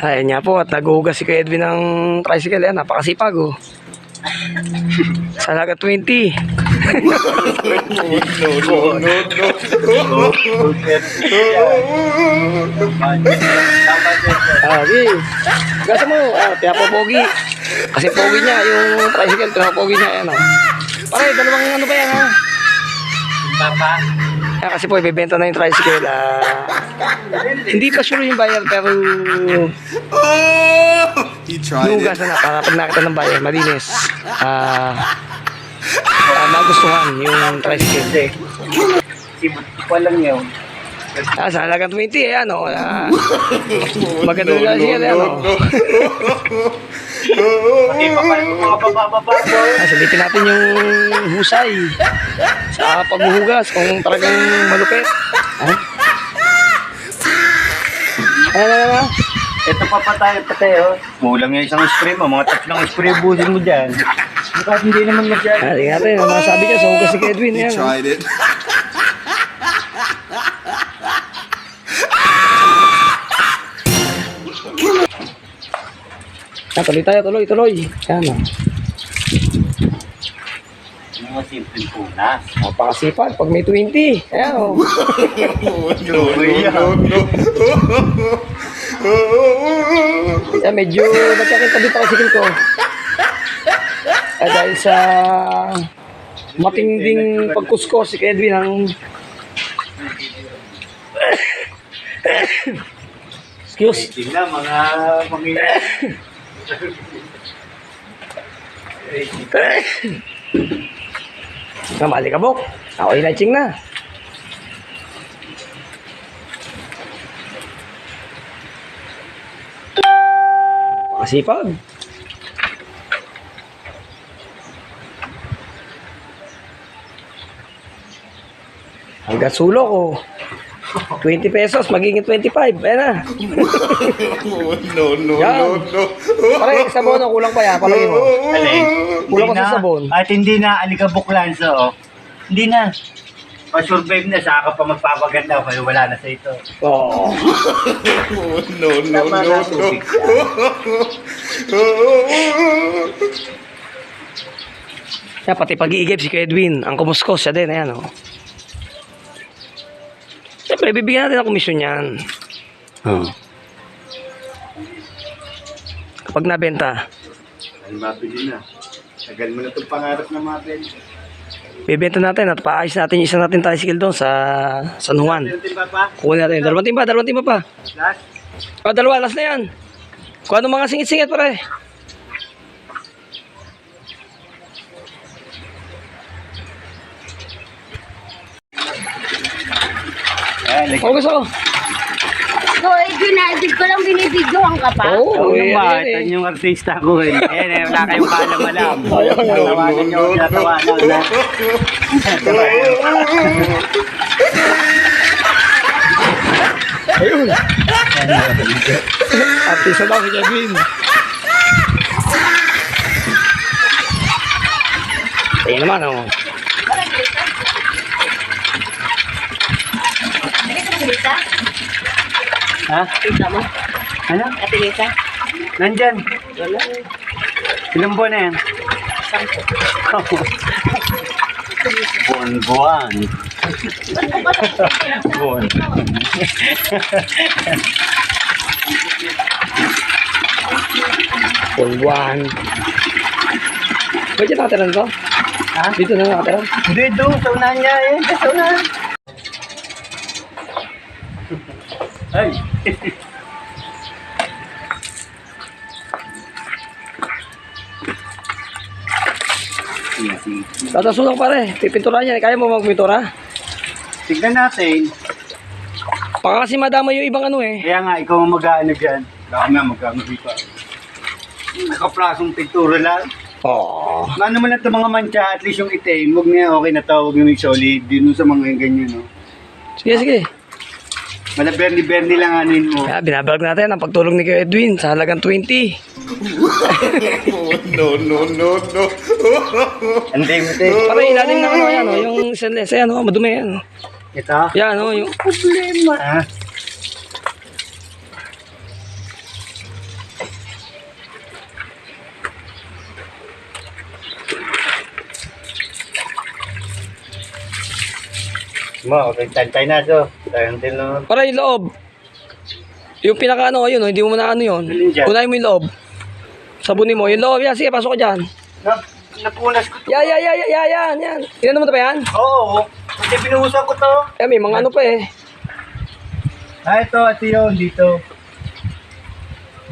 Ayan niya po, at naghuhugas si Kuya Edwin ng tricycle. Ayan, napakasipag oh. Sa halaga 20. Okay. Gasa mo, kaya po pogi. Kasi pogi niya, yung tricycle, pogi niya. Ayan oh. Pare, dalawang ano ba yan ha? Papa. Kasi po, ibibenta na yung tricycle. Hindi pa sure yung buyer, pero hinugasan na para pag nakita ng buyer, malinis. Magustuhan yung tricycle. Iba lang yun. Sa halagang 20, ano. Maganda na siya, ano. Sabitin natin yung husay sa paghuhugas kung talagang malupit. Ano? Ito pa tayo oh. Kulang yung isang spray mo, mga tatlong spray busin mo dyan. Kahit hindi naman masyado. Tingnan natin, ang masabi niya sa hugas ni Edwin. He tried it. Tuloy tayo, tuloy. Yan o. Mga simple punas. Napakasipag pag may 20. Ayan o. Yan, medyo nagkakita ako sikil ko. Dahil sa matinding pagkuskos si Edwin ang excuse. Tingnan mga Namali ka, Bok. Ako inaching na. Masipag. Hanggang sulok ko. 20 pesos, magiging 25. Ayan na. No. Parang sa sabon, kulang pa yan. Palagay mo. alin. Kulang pa sa sabon. At hindi na alikabok lanso oh. Hindi na. Pa-survive na, saka pa magpapaganda kaya wala na sa ito. Oo. No. Kaya pati pag-iigib si Kuya Edwin, ang kumuskos siya din. Ayan o. Siyempre, bibigyan natin ang komisyon yan. Kapag nabenta, Ay, mapili na. Tagal mo na itong pangarap na mapili. bibenta natin at paayos natin yung isa natin tricycle doon sa San Juan. Kukunin natin. Dalawang timba pa. Last? Dalawa, last na yan. Kung ano mga singit-singit pare. Oh, gusto ko. So, Edwin ko lang binibidyoan ka pa? Oo, ba? Ito yung artista ko eh. Ayan, wala kayong paalam-alam. Tawanan nyo, tawanan na. Ayun. Artista daw si Kevin. Ayun naman, oh. Lisa? Ha? Lisa mo? Ano? Ate Lisa? Nandyan. Wala. Ilang buwan na yan? Buwan. Buwan. Pulwan. Pwede nakatiran ko? Ha? Dito na nakatiran. Hindi, doon. Sa unahan niya eh. Sa unahan. Ay. Tatasunok pare. Pipintura niya. Kaya mo magpintura? Tignan natin. Baka kasi madama yung ibang ano eh. Kaya nga, ikaw ang mag-ano dyan. Baka nga mag-ano pa. Nakaplasong pintura lang. Oo. Ano naman ito mga mancha, at least yung itim, huwag na okay na tawag yung solid, yun sa mga ganyan, no? Sige. Mala berni-berni lang anin mo. Kaya binabalag natin ang pagtulong ni Kuya Edwin sa halagang 20. No. Hindi mo Para ilalim na ano yan, yung stainless. Ayan, madumi yan. Ito? Yan, oh, yung... Problema. Ah. Mo, tantay na to. Tayong din no. Para yung loob. Yung pinaka ano, yun, oh, hindi mo na ano yun. Alin dyan? Unahin mo yung loob. Sabunin mo, yung loob. Yan, sige, pasok ka dyan. Napunas ko to. Yan. Ilan mo na ba yan? Oo. Kasi binuhusan ko to. Eh, may mga ano pa eh. Ah, ito yun, dito.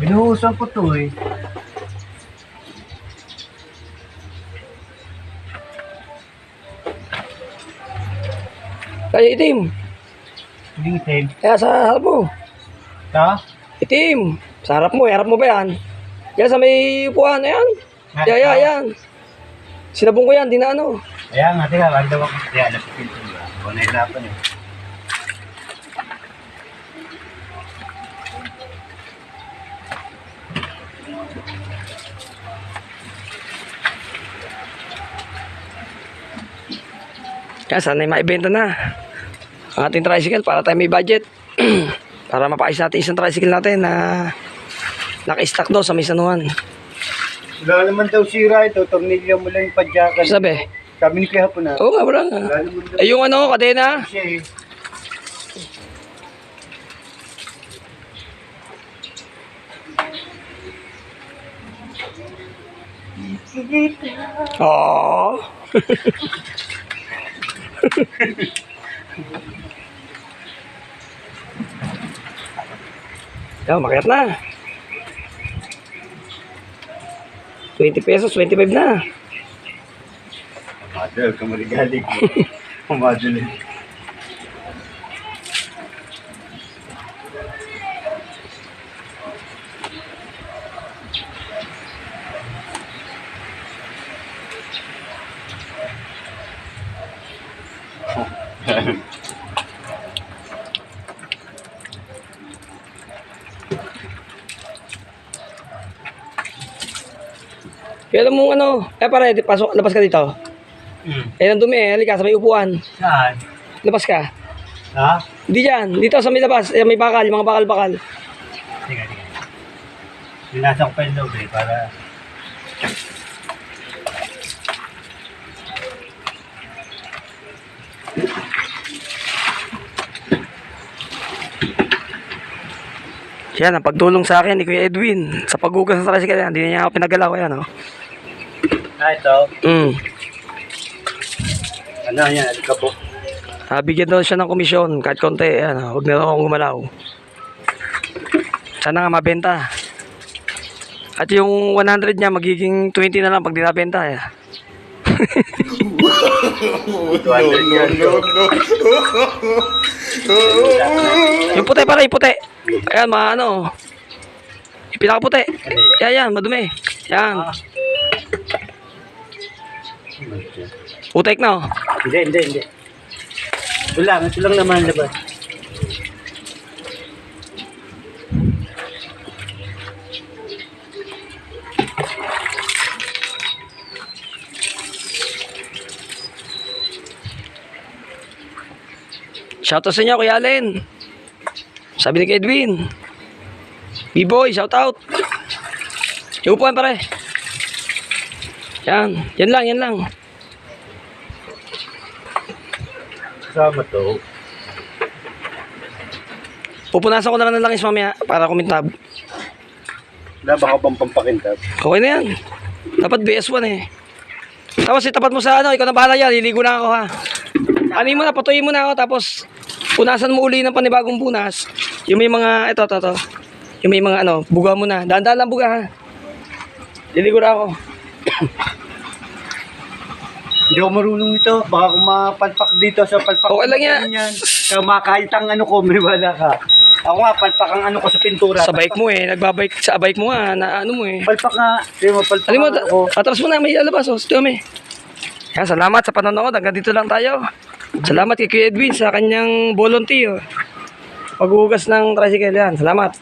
Binuhusan ko to eh. Kaya itim. Hindi itim. Kaya sa harap mo. Ta? Itim. Sa harap mo, harap mo ba yan? Yan sa may upuan, ayan. Yan. Sinabong ko yan, di na ano. Ayan nga, teka, wag daw ako. Kaya, napipil ko ba? Ako nahirapan eh. Kaya sana maibenta na ang ating tricycle para tayo may budget. Para mapakis natin isang tricycle natin na naka-stack daw sa may sanuhan. Wala naman daw sira ito. Tornilyo mo lang yung padyakan. Sabi? Sabi ni Kuya Hapon na. Oo nga, wala nga. Wala naman daw Eh, yung ano, kadena. siya eh. Oo. Yan, makiat na. 20 pesos, 25 na. Madal, kamarigalig mo. Madal eh. Kaya alam mo ano, pare, pasok, labas ka dito. Eh, nang dumi eh, halika sa may upuan. Saan? Labas ka. Ha? Hindi dyan, dito sa may labas, may bakal, mga bakal-bakal. Tiga. Binasa ko pa yung loob eh, para... Yan, ang pagtulong sa akin ni Kuya Edwin sa paghugas ng tricycle yan, hindi na niya ako pinagalaw yan, oh. Ah, ito. Mm. Ano yan, alikabok. Bigyan daw siya ng komisyon, kahit konti, yan, oh. Huwag na raw akong gumalaw. Sana nga mabenta. At yung 100 niya, magiging 20 na lang pag di nabenta, eh. Yung puti pare, yung puti. Ayan, ano. Yung pinakaputi. Yan, madumi. Yan. Putek na, oh. Hindi. Ito lang naman labas. Shoutout sa inyo, Kuya Allen. Sabi ni kay Edwin. B-boy, shoutout. Yung upuan pare. Yan lang. Kasama to. Pupunasan ko na lang ng langis mamaya para kumintab. Wala baka bang pampakintab? Okay na yan. Dapat BS1 eh. Tapos itapat mo sa ano, ikaw na bahala yan. Liligo na ako ha. Ano mo na, patuyin mo na ako. Tapos punasan mo uli ng panibagong punas. Yung may mga, ito. Yung may mga ano, buga mo na. Dahan-dahan lang buga ha. Liligo na ako. Hindi ako marunong ito. Baka kung mapalpak dito sa palpak. Okay lang yan. Kaya makahit ang ano ko, may wala ka. Ako nga, palpak ang ano ko sa pintura. Sa bike mo eh. Nagbabike sa bike mo nga. Na ano mo eh. Palpak nga. Hindi mo, palpak Alam mo, nga ako. atras mo na. May alabas. Oh. Dami. Yan, salamat sa panonood. Hanggang dito lang tayo. Salamat kay Kuya Edwin sa kanyang volunteer. Paghugas ng tricycle yan. Salamat.